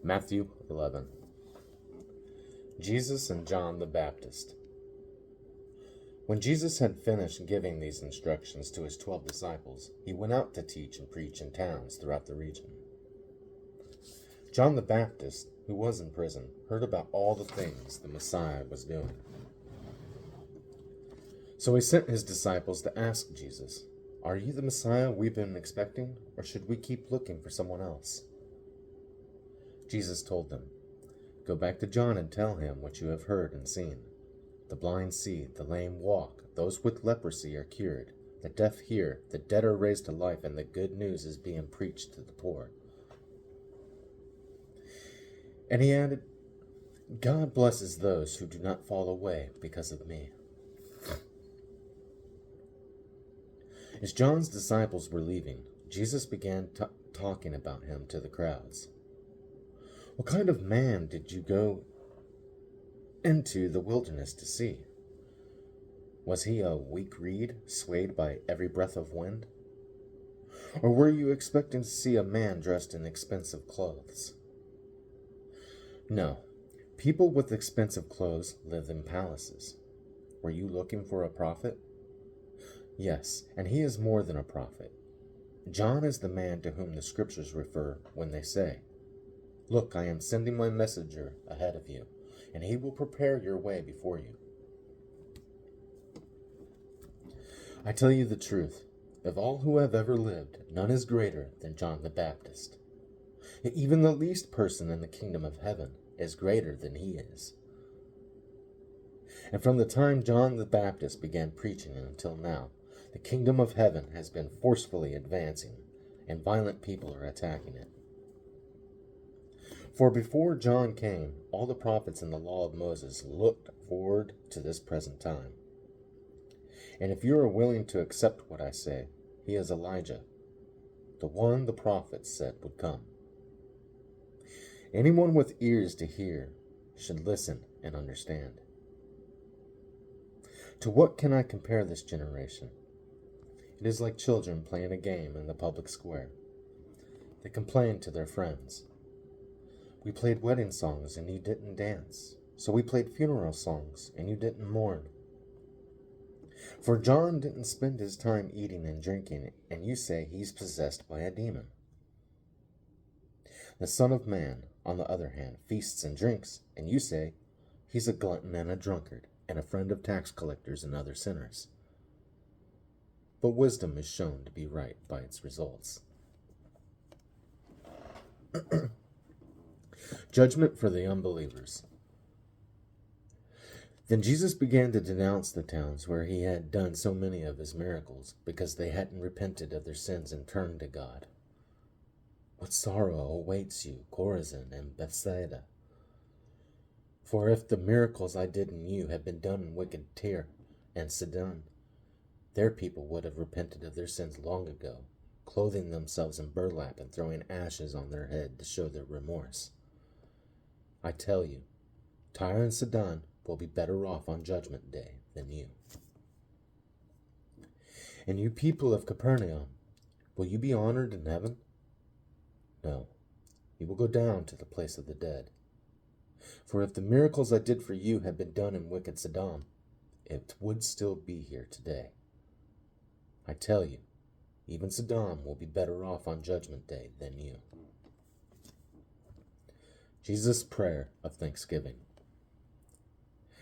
Matthew 11. Jesus and John the Baptist. When Jesus had finished giving these instructions to his 12 disciples, he went out to teach and preach in towns throughout the region. John the Baptist, who was in prison, heard about all the things the Messiah was doing. So he sent his disciples to ask Jesus, "Are you the Messiah we've been expecting, or should we keep looking for someone else?" Jesus told them, "Go back to John and tell him what you have heard and seen. The blind see, the lame walk, those with leprosy are cured, the deaf hear, the dead are raised to life, and the good news is being preached to the poor." And he added, "God blesses those who do not fall away because of me." As John's disciples were leaving, Jesus began talking about him to the crowds. "What kind of man did you go into the wilderness to see? Was he a weak reed, swayed by every breath of wind? Or were you expecting to see a man dressed in expensive clothes? No, people with expensive clothes live in palaces. Were you looking for a prophet? Yes, and he is more than a prophet. John is the man to whom the scriptures refer when they say, 'Look, I am sending my messenger ahead of you, and he will prepare your way before you.' I tell you the truth, of all who have ever lived, none is greater than John the Baptist. Yet even the least person in the kingdom of heaven is greater than he is. And from the time John the Baptist began preaching until now, the kingdom of heaven has been forcefully advancing, and violent people are attacking it. For before John came, all the prophets in the law of Moses looked forward to this present time. And if you are willing to accept what I say, he is Elijah, the one the prophets said would come. Anyone with ears to hear should listen and understand. To what can I compare this generation? It is like children playing a game in the public square. They complain to their friends. "We played wedding songs and you didn't dance. So we played funeral songs and you didn't mourn." For John didn't spend his time eating and drinking, and you say he's possessed by a demon. The Son of Man, on the other hand, feasts and drinks, and you say he's a glutton and a drunkard, and a friend of tax collectors and other sinners. But wisdom is shown to be right by its results. Judgment for the unbelievers. Then Jesus began to denounce the towns where he had done so many of his miracles, because they hadn't repented of their sins and turned to God. "What sorrow awaits you, Chorazin and Bethsaida? For if the miracles I did in you had been done in wicked Tyre and Sidon, their people would have repented of their sins long ago, clothing themselves in burlap and throwing ashes on their head to show their remorse. I tell you, Tyre and Sidon will be better off on Judgment Day than you. And you people of Capernaum, will you be honored in heaven? No, you will go down to the place of the dead. For if the miracles I did for you had been done in wicked Sodom, it would still be here today. I tell you, even Sodom will be better off on Judgment Day than you." Jesus' prayer of thanksgiving.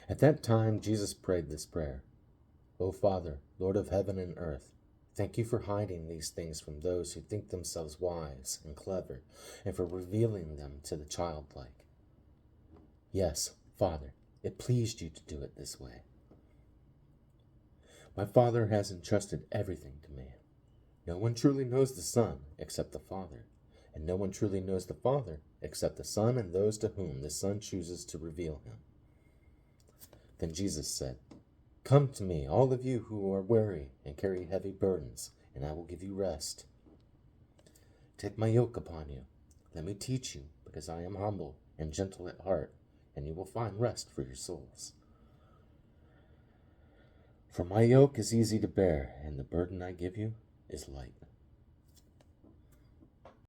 At that time, Jesus prayed this prayer: "O Father, Lord of heaven and earth, thank you for hiding these things from those who think themselves wise and clever, and for revealing them to the childlike. Yes, Father, it pleased you to do it this way. My Father has entrusted everything to me. No one truly knows the Son except the Father, and no one truly knows the Father except the Son and those to whom the Son chooses to reveal him." Then Jesus said, "Come to me, all of you who are weary and carry heavy burdens, and I will give you rest. Take my yoke upon you. Let me teach you, because I am humble and gentle at heart, and you will find rest for your souls. For my yoke is easy to bear, and the burden I give you is light."